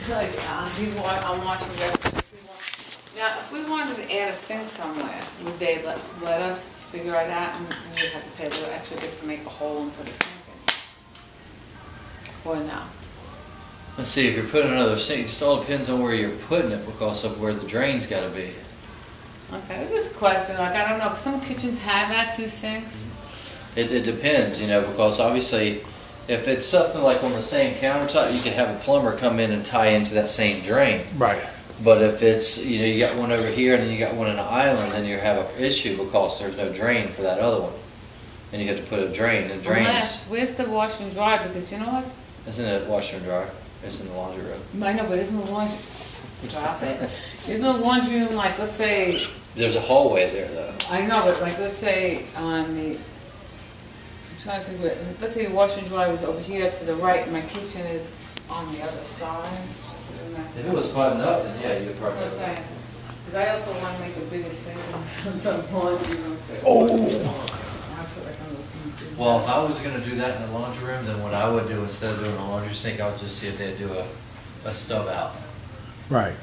like, I'm watching residents. Now, if we wanted to add a sink somewhere, would they let us figure it out and we would have to pay a little extra just to make a hole and put a sink in? Or no? Let's see, if you're putting another sink, it just all depends on where you're putting it because of where the drain's got to be. Okay, it's just a question, like, I don't know, 'cause some kitchens have that, 2 sinks. It depends, you know, because obviously if it's something like on the same countertop, you can have a plumber come in and tie into that same drain. Right. But if it's, you know, you got one over here and then you got one in an island, then you have an issue because there's no drain for that other one. And you have to put a drain, and drains. Where's the wash and dry? Because you know what? Isn't it washer and dryer? It's in the laundry room. I know, but isn't the laundry, stop it. Isn't the laundry room, like, let's say, There's a hallway there though. I know, but like, let's say on the, I'm trying to think, let's say the wash and dry was over here to the right, and my kitchen is on the other side. If it was buttoned up, then yeah, you'd That's probably. what I'm saying. Because I also want to make a bigger sink in the laundry room. Well, if I was going to do that in the laundry room, then what I would do instead of doing a laundry sink, I would just see if they'd do a stub out. Right.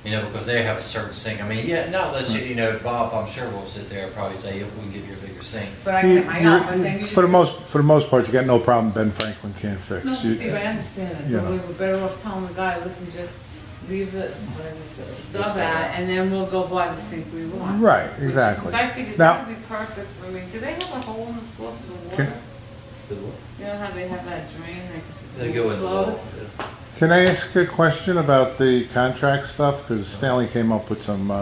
You know, because they have a certain sink. I mean, yeah, not unless you know, Bob, I'm sure will sit there and probably say, yeah, we can give you a bigger sink. But I know, I'm saying you For the most part, you got no problem Ben Franklin can't fix. No, You- Steve, I understand. you So know. we were better off telling the guy, listen, just leave it, whatever you said, stub Stub out, out. and then we'll go buy the sink we want. Right, Which- exactly. 'cause I figured Now- that would be perfect for me. Do they have a hole in the source of the water? Okay. You know how they have that drain? They go in the flows? wall. Can I ask a question about the contract stuff? Because Stanley came up with some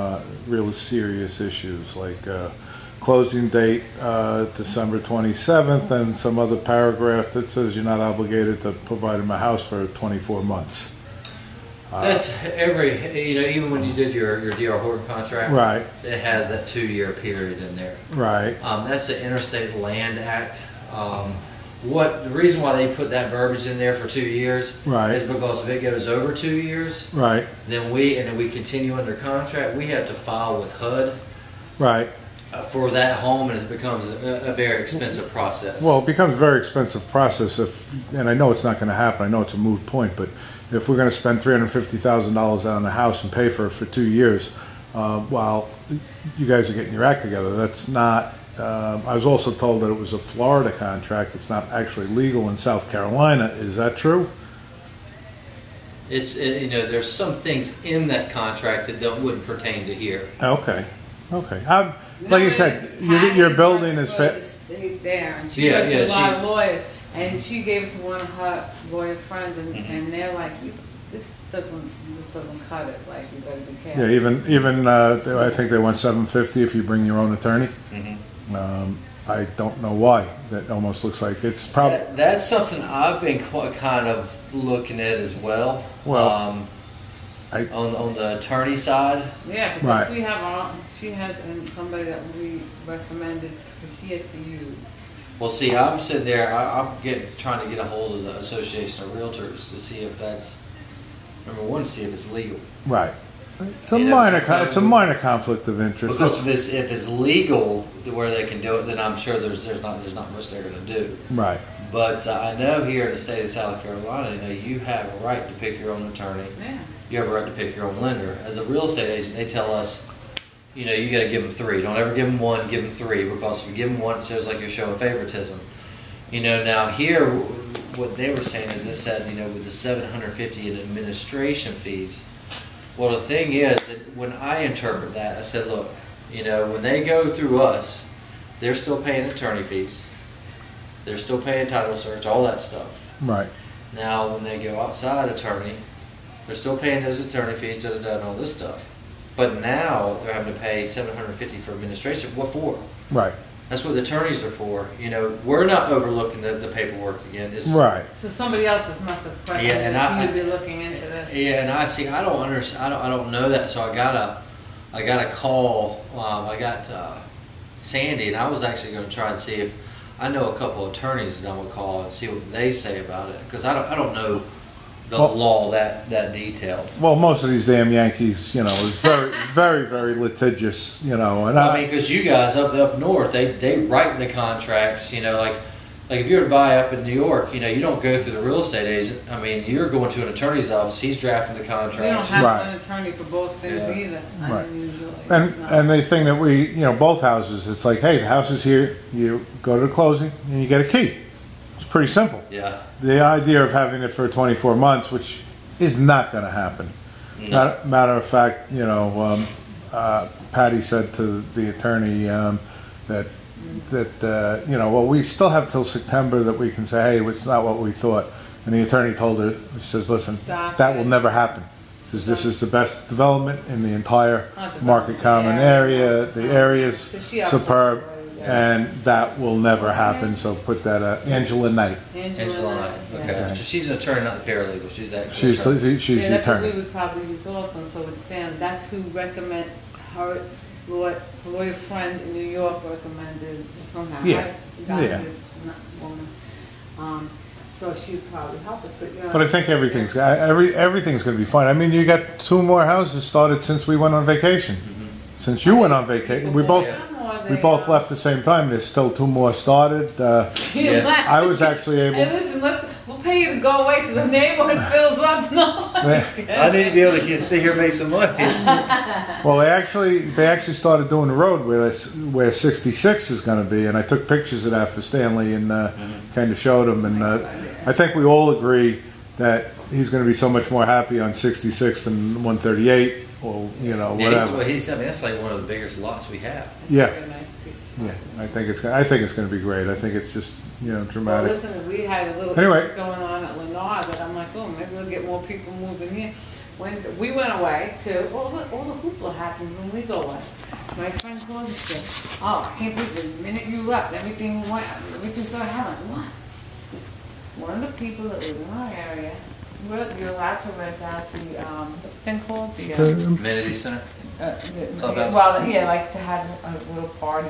really serious issues, like closing date December 27th, and some other paragraph that says you're not obligated to provide him a house for 24 months. That's every, you know, even when you did your D.R. Horton contract, Right, it has that 2-year period in there. right, That's the Interstate Land Act. The reason why they put that verbiage in there for 2 years Right. is because if it goes over 2 years, right, then we continue under contract, we have to file with HUD right. for that home, and it becomes a very expensive process. Well, it becomes a very expensive process if, and I know it's not going to happen, I know it's a moot point, but if we're going to spend $350,000 on a house and pay for it for 2 years, while you guys are getting your act together, that's not, I was also told that it was a Florida contract, it's not actually legal in South Carolina, is that true? You know, there's some things in that contract that wouldn't pertain to here. Okay, okay. Like you said, your building is fit. Stayed there, and she Yeah, works yeah, with a lot she- of lawyers, and she gave it to one of her lawyer friends, and they're like, this doesn't cut it. Like, you better be careful. Yeah, even I think they want $750 if you bring your own attorney. I don't know why. That almost looks like it's probably. That's something I've been kind of looking at as well. Well, on the attorney side. Yeah, because Right. we have she has somebody that we recommended for here to use. Well, see, I'm sitting there. I'm trying to get a hold of the Association of Realtors to see if that's number one, to see if it's legal. Right. It's a You know, it's a minor conflict of interest. Because if it's legal to where they can do it, then I'm sure there's not much they're going to do. Right. But I know here in the state of South Carolina, you know, you have a right to pick your own attorney. Yeah. You have a right to pick your own lender. As a real estate agent, they tell us, you know, you got to give them 3. Don't ever give them 1, give them 3, because if you give them 1, it shows like you're showing favoritism. You know, now here, what they were saying is, they said, you know, with the $750 in administration fees. Well, the thing is that when I interpret that, I said, look, you know, when they go through us, they're still paying attorney fees. They're still paying title search, all that stuff. Right. Now, when they go outside attorney, they're still paying those attorney fees, and all this stuff. But now they're having to pay $750 for administration. What for? Right. That's what the attorneys are for. You know, we're not overlooking the paperwork again. Right. So somebody else must have questioned Yeah, and this. I- You'd be looking into this. Yeah, and I don't understand. I don't know that. So I got a call. I got Sandy, and I was actually going to try and see if I know a couple of attorneys that I would call and see what they say about it, because I don't know the law that detailed. Well, most of these damn Yankees, you know, is very, very, very litigious, you know. And I mean, because you guys up north, they write the contracts, you know, like like if you were to buy up in New York, you know, you don't go through the real estate agent. I mean, you're going to an attorney's office. He's drafting the We don't contract. have Right. an attorney for both things Yeah. either. I Right. mean, usually. And, it's not. and the thing that we, you know, both houses, it's like, hey, the house is here, you go to the closing and you get a key. It's pretty simple. Yeah. The idea of having it for 24 months, which is not going to happen. No. Matter of fact, you know, Patty said to the attorney that you know, well, we still have till September that we can say, hey, it's not what we thought. And the attorney told her, she says, listen, Stop that it. will never happen. She says, this is the best development in the entire Not Market development, Common the area. area. The area's So she superb, uploaded it, and that will never happen. So put that, Angela Knight. Angela Knight. yeah. Okay. So she's an attorney, not the paralegal. She's actually. She's an attorney. she's Yeah, the that's what we attorney. would probably use also, and so would Stan. That's who recommend her lawyer friend in New York recommended somehow. Yeah. Right? The guy, Yeah. this woman. So she'd probably help us, but you know. But I think everything's going to be fine. I mean, you got 2 more houses started since we went on vacation. Since you went on vacation, we both left the same time. There's still 2 more started. Yeah. I was actually Hey, able. listen, we'll pay you to go away so the neighborhood fills up. No, I'm just kidding. I need to be able to sit here and make some money. Well, they actually started doing the road where 66 is going to be, and I took pictures of that for Stanley and kind of showed him. And I think we all agree that he's going to be so much more happy on 66 than 138, or you know Yeah, whatever. I mean, that's like one of the biggest lots we have. Yeah. Very nice piece of Yeah, property. I think it's going to be great. I think it's just Well, dramatic. listen, we had a little Anyway. issue going on at Lennar that I'm like, oh, maybe we'll get more people moving here. When we went away too, all the hoopla happens when we go away. My friend called and said, oh, I can't believe it. The minute you left, everything started happening. What? One of the people that live in our area, you're allowed to rent out the, what's the thing called? The, Amenity Center. the- Clubhouse. well, yeah, like to have a little party.